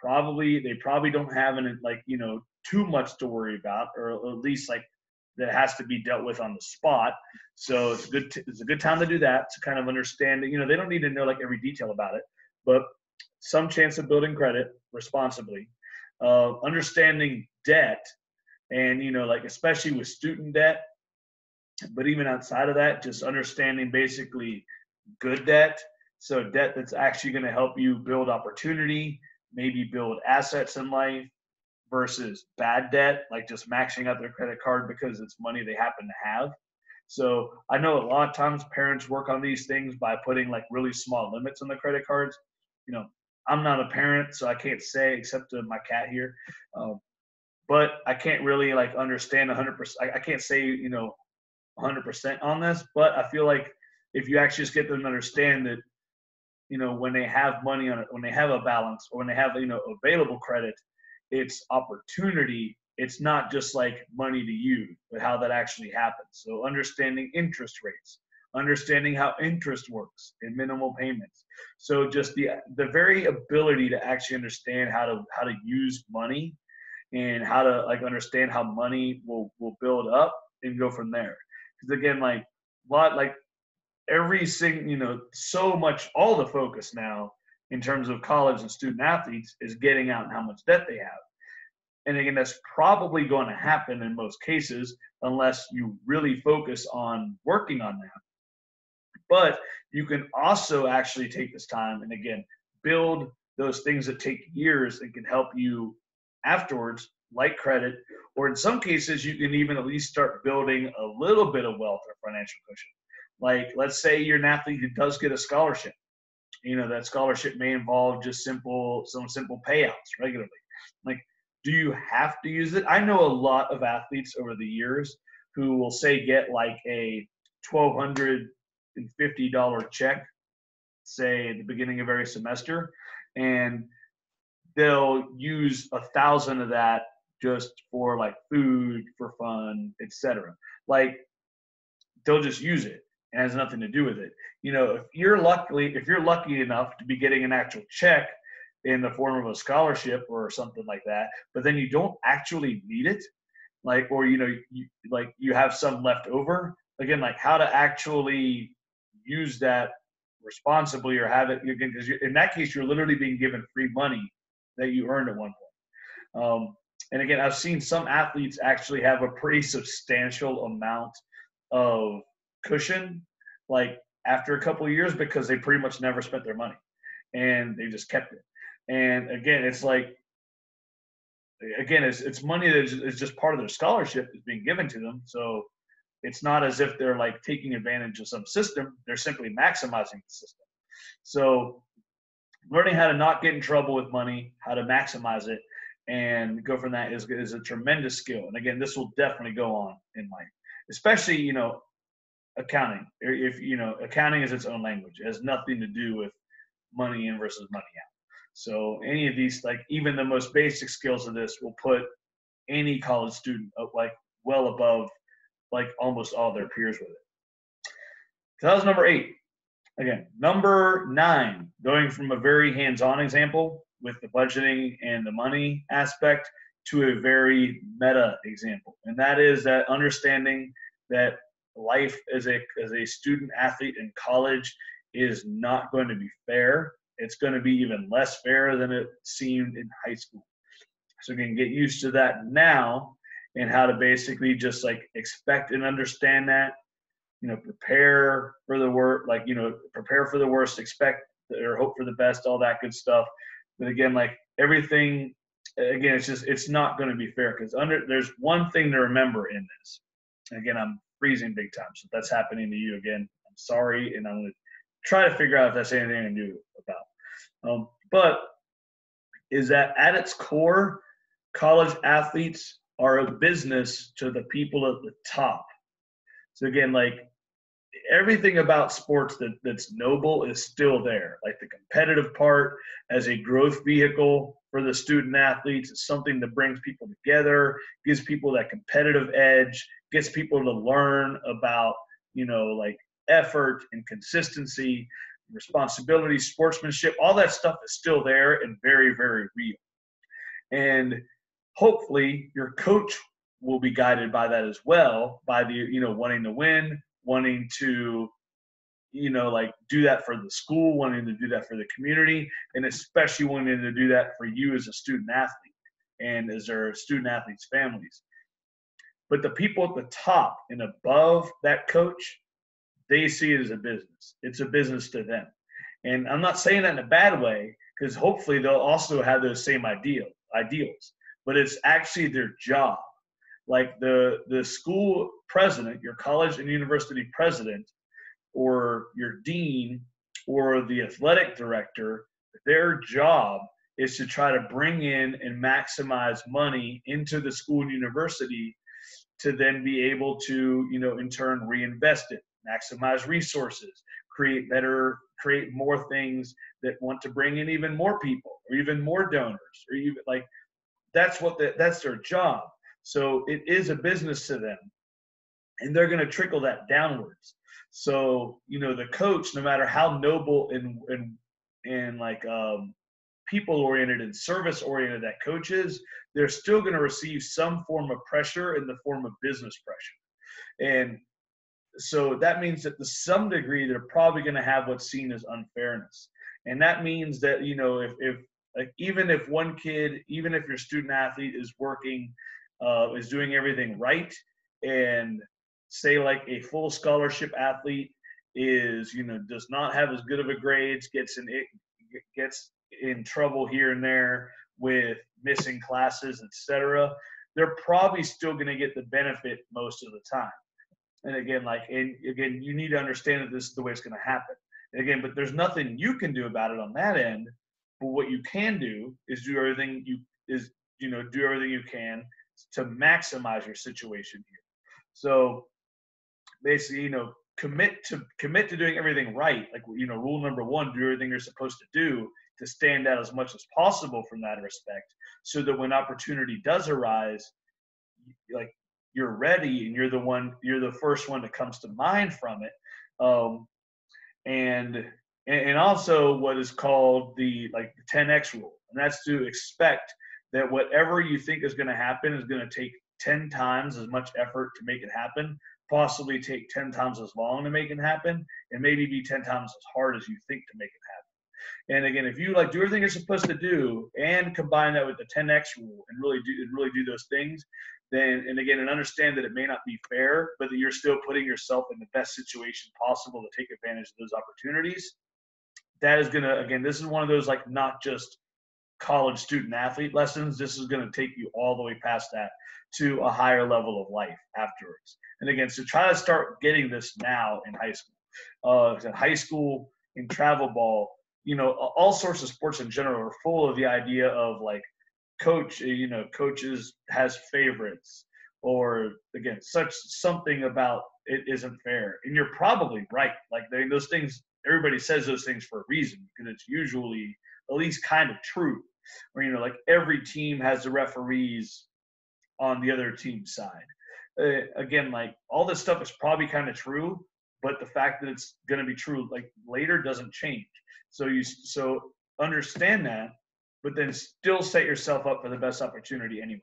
They probably don't have too much to worry about, or at least that has to be dealt with on the spot. So it's a good time to do that, to kind of understand that they don't need to know every detail about it, but some chance of building credit responsibly, understanding debt, and especially with student debt, but even outside of that, just understanding basically good debt. So debt that's actually going to help you build opportunity, maybe build assets in life, versus bad debt, like just maxing out their credit card because it's money they happen to have. So I know a lot of times parents work on these things by putting really small limits on the credit cards. I'm not a parent, so I can't say, except to my cat here. But I can't really understand 100%. I can't say 100% on this, but I feel like if you actually just get them to understand that when they have money on it, when they have a balance, or when they have available credit, it's opportunity. It's not just money to you, but how that actually happens. So understanding interest rates, understanding how interest works and minimal payments. So just the very ability to actually understand how to use money, and how to understand how money will build up and go from there. Because again, every single, so much, all the focus now in terms of college and student athletes is getting out and how much debt they have. And again, that's probably going to happen in most cases unless you really focus on working on that. But you can also actually take this time and again, build those things that take years and can help you afterwards, like credit, or in some cases, you can even at least start building a little bit of wealth or financial cushion. Let's say you're an athlete who does get a scholarship. That scholarship may involve just some simple payouts regularly. Do you have to use it? I know a lot of athletes over the years who will say get a $1,250 check, say at the beginning of every semester, and they'll use 1,000 of that just for food, for fun, etc. They'll just use it. It has nothing to do with it. If you're lucky enough to be getting an actual check in the form of a scholarship or something like that, but then you don't actually need it, or you have some left over, again, how to actually use that responsibly, or have it again, because in that case you're literally being given free money that you earned at one point. And again, I've seen some athletes actually have a pretty substantial amount of cushion after a couple of years, because they pretty much never spent their money and they just kept it. And again, it's it's money that is just part of their scholarship is being given to them. So it's not as if they're taking advantage of some system. They're simply maximizing the system. So learning how to not get in trouble with money, how to maximize it, and go from that is a tremendous skill. And again, this will definitely go on in life, especially accounting. If accounting is its own language. It has nothing to do with money in versus money out. So any of these, even the most basic skills of this, will put any college student up well above almost all their peers with it. So that was number 8. Again, number 9, going from a very hands-on example with the budgeting and the money aspect to a very meta example. And that is that understanding that life as a student athlete in college is not going to be fair. It's going to be even less fair than it seemed in high school. So you can get used to that now, and how to basically just expect and understand that, prepare for the worst, prepare for the worst, expect or hope for the best, all that good stuff. But again, everything again, it's not going to be fair because there's one thing to remember in this. Again, I'm freezing big time, so if that's happening to you again, I'm sorry, and I'm going to try to figure out if that's anything I can do about. But is that at its core, college athletes are a business to the people at the top. So again, like everything about sports that's noble is still there. Like the competitive part as a growth vehicle for the student athletes is something that brings people together, gives people that competitive edge, gets people to learn about, like effort and consistency, responsibility, sportsmanship, all that stuff is still there and very, very real. And hopefully your coach will be guided by that as well, by the, wanting to win, wanting to, like do that for the school, wanting to do that for the community, and especially wanting to do that for you as a student athlete and as their student athletes' families. But the people at the top and above that coach, they see it as a business. It's a business to them. And I'm not saying that in a bad way, because hopefully they'll also have those same ideals, but it's actually their job. Like the school president, your college and university president, or your dean, or the athletic director, their job is to try to bring in and maximize money into the school and university to then be able to, in turn reinvest it, maximize resources, create more things that want to bring in even more people or even more donors, or even like that's their job. So it is a business to them, and they're going to trickle that downwards. So, the coach, no matter how noble and like people oriented and service oriented that coach is, they're still going to receive some form of pressure in the form of business pressure. And so that means that to some degree, they're probably going to have what's seen as unfairness. And that means that, if like, even if one kid, even if your student athlete is working, is doing everything right, and say like a full scholarship athlete is, does not have as good of a grades, gets in trouble here and there with missing classes, etc., they're probably still going to get the benefit most of the time. And again, you need to understand that this is the way it's going to happen. And again, but there's nothing you can do about it on that end. But what you can do is do everything you can to maximize your situation here. So basically, commit to doing everything right. Like, rule number one, do everything you're supposed to do to stand out as much as possible from that respect, so that when opportunity does arise, like you're ready and you're the first one that comes to mind from it. And also what is called the 10x rule, and that's to expect that whatever you think is going to happen is going to take 10 times as much effort to make it happen, possibly take 10 times as long to make it happen, and maybe be 10 times as hard as you think to make it happen. And again, if you do everything you're supposed to do and combine that with the 10x rule and really do those things, then, and again, and understand that it may not be fair, but that you're still putting yourself in the best situation possible to take advantage of those opportunities, that is going to, again, this is one of those not just college student athlete lessons. This is going to take you all the way past that to a higher level of life afterwards. And again, so try to start getting this now in high school. In high school, in travel ball, all sorts of sports in general are full of the idea of coaches has favorites, or again, something about it isn't fair. And you're probably right. Those things, everybody says those things for a reason, because it's usually at least kind of true. Or, every team has the referees on the other team's side. Again, all this stuff is probably kind of true, but the fact that it's going to be true later doesn't change. So understand that, but then still set yourself up for the best opportunity anyway.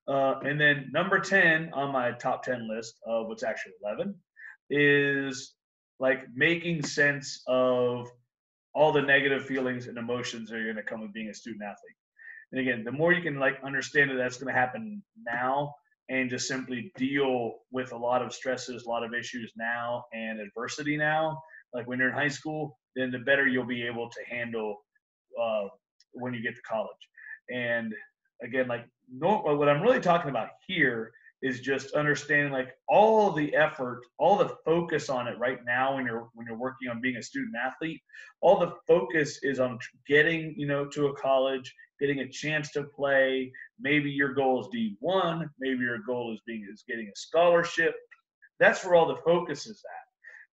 And then number 10 on my top 10 list of what's actually 11 is making sense of all the negative feelings and emotions that are going to come with being a student athlete. And again, the more you can understand that that's going to happen now, and just simply deal with a lot of stresses, a lot of issues now, and adversity now, when you're in high school, then the better you'll be able to handle when you get to college. And again, like, no, what I'm really talking about here is just understanding like all the effort, all the focus on it right now when you're working on being a student athlete. All the focus is on getting, to a college, getting a chance to play. Maybe your goal is D1, maybe your goal is getting a scholarship. That's where all the focus is at.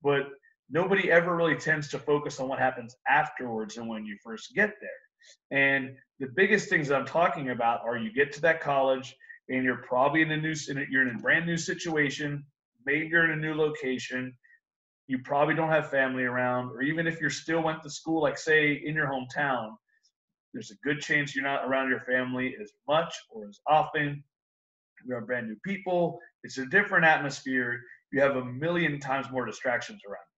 But nobody ever really tends to focus on what happens afterwards and when you first get there. And the biggest things that I'm talking about are you get to that college and you're probably you're in a brand new situation. Maybe you're in a new location. You probably don't have family around, or even if you still went to school, like say in your hometown, there's a good chance you're not around your family as much or as often. You have brand new people. It's a different atmosphere. You have a million times more distractions around you.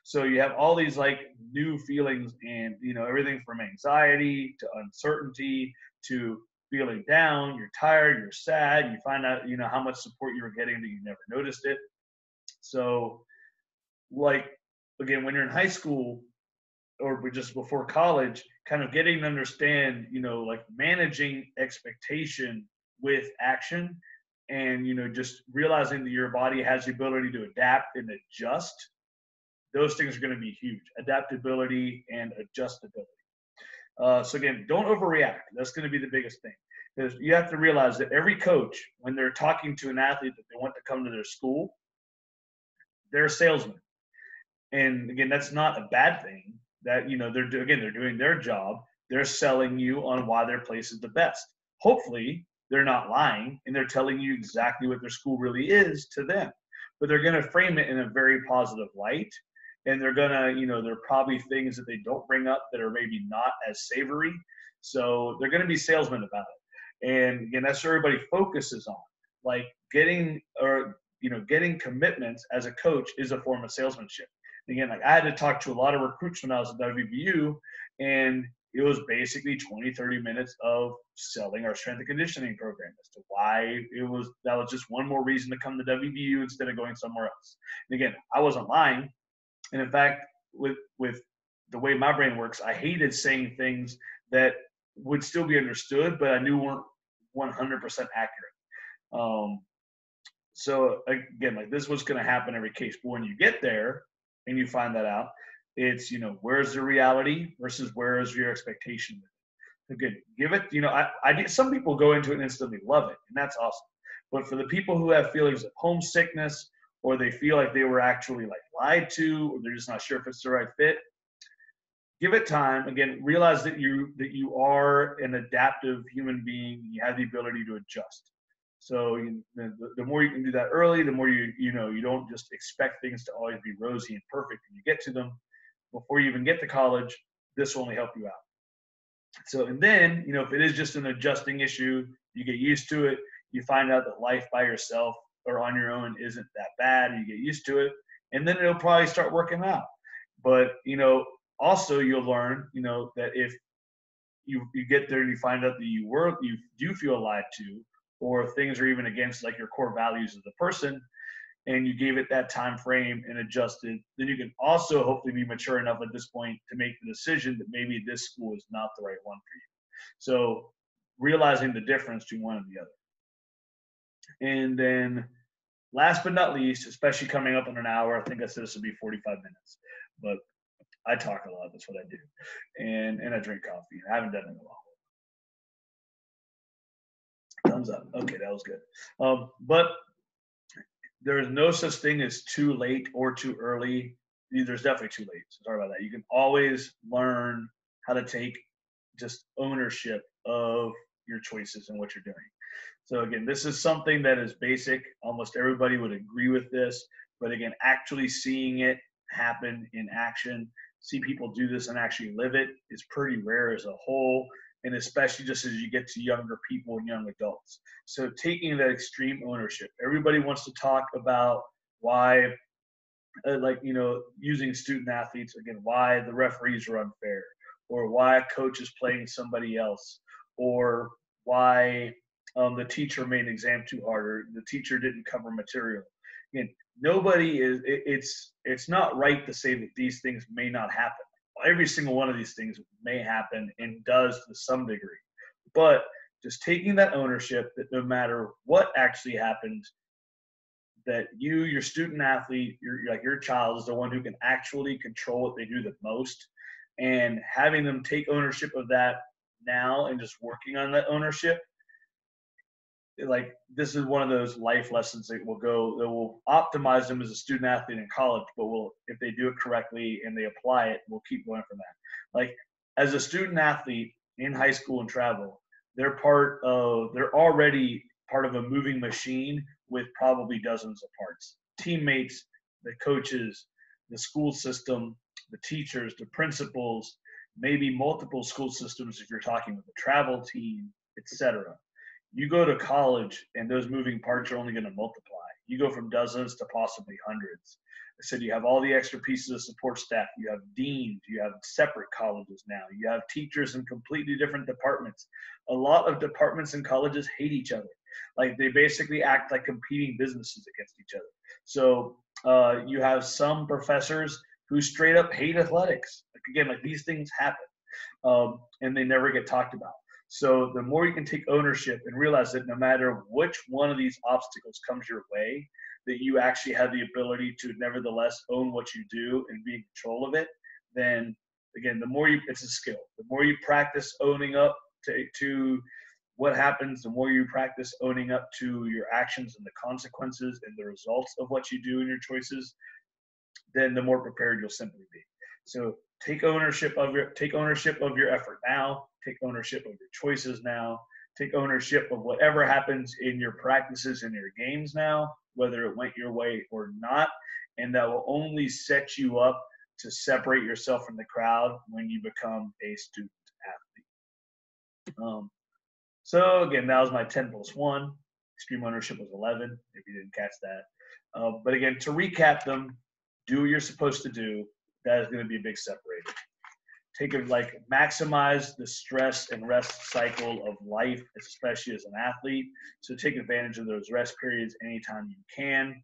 So you have all these like new feelings and, everything from anxiety to uncertainty to feeling down. You're tired, you're sad. You find out, how much support you were getting that you never noticed it. So like, again, when you're in high school or just before college, kind of getting to understand, like managing expectation with action and, just realizing that your body has the ability to adapt and adjust. Those things are going to be huge. Adaptability and adjustability. So again, don't overreact. That's going to be the biggest thing. Because you have to realize that every coach, when they're talking to an athlete that they want to come to their school, they're a salesman. And again, that's not a bad thing. That they're doing their job. They're selling you on why their place is the best. Hopefully, they're not lying and they're telling you exactly what their school really is to them. But they're going to frame it in a very positive light. And they're going to, there are probably things that they don't bring up that are maybe not as savory. So they're going to be salesmen about it. And again, that's what everybody focuses on. Like getting commitments as a coach is a form of salesmanship. Again, like I had to talk to a lot of recruits when I was at WVU, and it was basically 20, 30 minutes of selling our strength and conditioning program as to why that was just one more reason to come to WVU instead of going somewhere else. And again, I wasn't lying. And in fact, with the way my brain works, I hated saying things that would still be understood, but I knew weren't 100% accurate. So again, like this was going to happen every case. But when you get there and you find that out, it's, where's the reality versus where is your expectation? Again, give it, some people go into it and instantly love it, and that's awesome. But for the people who have feelings of homesickness, or they feel like they were actually like lied to, or they're just not sure if it's the right fit, give it time. Again, realize that you are an adaptive human being. You have the ability to adjust. So the more you can do that early, the more you don't just expect things to always be rosy and perfect when you get to them. Before you even get to college, this will only help you out. So, and then, if it is just an adjusting issue, you get used to it. You find out that life by yourself or on your own isn't that bad. You get used to it, and then it'll probably start working out. But, also you'll learn, that if you get there and you find out that you do feel lied to, or things are even against like your core values as a person, and you gave it that time frame and adjusted, then you can also hopefully be mature enough at this point to make the decision that maybe this school is not the right one for you. So realizing the difference between one and the other. And then last but not least, especially coming up in an hour, I think I said this would be 45 minutes, but I talk a lot. That's what I do. And I drink coffee. I haven't done it in a while. Thumbs up. Okay, that was good. But there is no such thing as too late or too early. There's definitely too late. So sorry about that. You can always learn how to take just ownership of your choices and what you're doing. So again, this is something that is basic. Almost everybody would agree with this. But again, actually seeing it happen in action, see people do this and actually live it is pretty rare as a whole. And especially just as you get to younger people and young adults. So taking that extreme ownership. Everybody wants to talk about why, using student athletes, again, why the referees are unfair, or why a coach is playing somebody else, or why the teacher made an exam too hard, or the teacher didn't cover material. Again, it's not right to say that these things may not happen. Every single one of these things may happen and does to some degree. but just taking that ownership that no matter what actually happens, that you, your student athlete, your child is the one who can actually control what they do the most, and having them take ownership of that now and just working on that ownership. Like, this is one of those life lessons that will optimize them as a student athlete in college, but if they do it correctly and they apply it, we'll keep going from that. Like, as a student athlete in high school and travel, they're already part of a moving machine with probably dozens of parts. Teammates, the coaches, the school system, the teachers, the principals, maybe multiple school systems if you're talking with the travel team, etc. You go to college and those moving parts are only going to multiply. You go from dozens to possibly hundreds. I said you have all the extra pieces of support staff. You have deans. You have separate colleges now. You have teachers in completely different departments. A lot of departments and colleges hate each other. Like, they basically act like competing businesses against each other. So you have some professors who straight up hate athletics. Like, again, like, these things happen, and they never get talked about. So the more you can take ownership and realize that no matter which one of these obstacles comes your way, that you actually have the ability to nevertheless own what you do and be in control of it, then again, it's a skill. The more you practice owning up to what happens, the more you practice owning up to your actions and the consequences and the results of what you do and your choices, then the more prepared you'll simply be. So take ownership of your effort now. Take ownership of your choices now. Take ownership of whatever happens in your practices and your games now, whether it went your way or not. And that will only set you up to separate yourself from the crowd when you become a student athlete. So again, that was my 10+1. Extreme ownership was 11, if you didn't catch that. But again, to recap them, do what you're supposed to do. That is going to be a big separator. Maximize the stress and rest cycle of life, especially as an athlete. So take advantage of those rest periods anytime you can.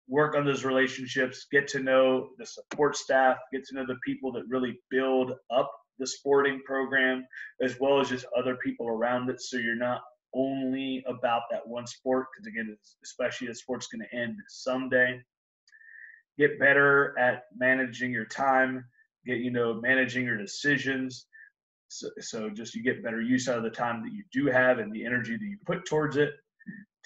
Work on those relationships, get to know the support staff, get to know the people that really build up the sporting program, as well as just other people around it. So you're not only about that one sport, because again, especially the sport's going to end someday. Get better at managing your time, managing your decisions. So just you get better use out of the time that you do have and the energy that you put towards it.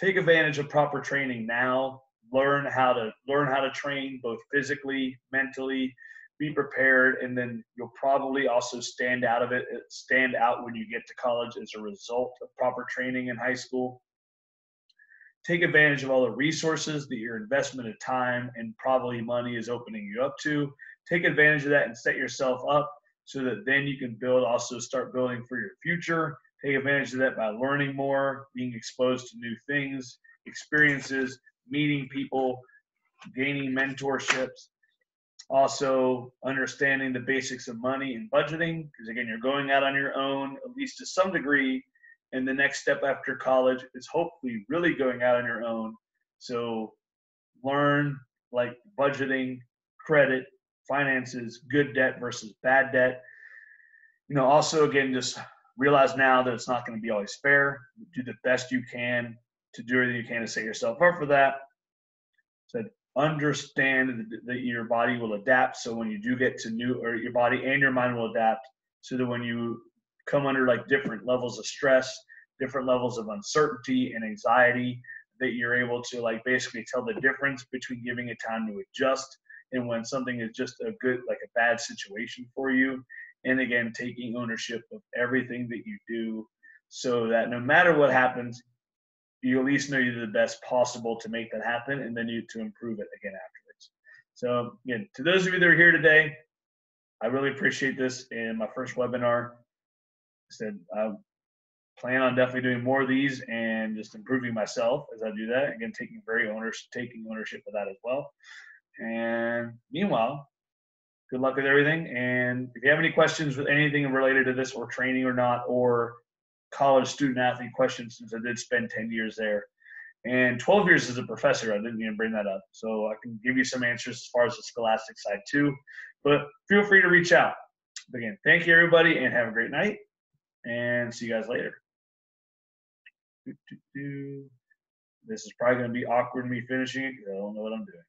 Take advantage of proper training now. Learn how to train both physically, mentally, be prepared, and then you'll probably also stand out when you get to college as a result of proper training in high school. Take advantage of all the resources that your investment of time and probably money is opening you up to. Take advantage of that and set yourself up so that then you can start building for your future. Take advantage of that by learning more, being exposed to new things, experiences, meeting people, gaining mentorships. Also understanding the basics of money and budgeting, because again, you're going out on your own, at least to some degree. And the next step after college is hopefully really going out on your own. So learn like budgeting, credit, finances, good debt versus bad debt. Also, again, just realize now that it's not going to be always fair. Do the best you can to do everything you can to set yourself up for that. So understand that your body will adapt. So when you do get to your body and your mind will adapt, so that when you come under different levels of stress, different levels of uncertainty and anxiety, that you're able to basically tell the difference between giving it time to adjust and when something is just a bad situation for you. And again, taking ownership of everything that you do, so that no matter what happens, you at least know you do the best possible to make that happen, and then to improve it again afterwards. So again, to those of you that are here today, I really appreciate this in my first webinar. I said I plan on definitely doing more of these and just improving myself as I do that. Again, taking ownership of that as well. And meanwhile, good luck with everything. And if you have any questions with anything related to this, or training or not, or college student athlete questions, since I did spend 10 years there and 12 years as a professor, I didn't even bring that up. So I can give you some answers as far as the scholastic side too, but feel free to reach out. But again, thank you everybody and have a great night. and see you guys later. This is probably going to be awkward me finishing it because I don't know what I'm doing.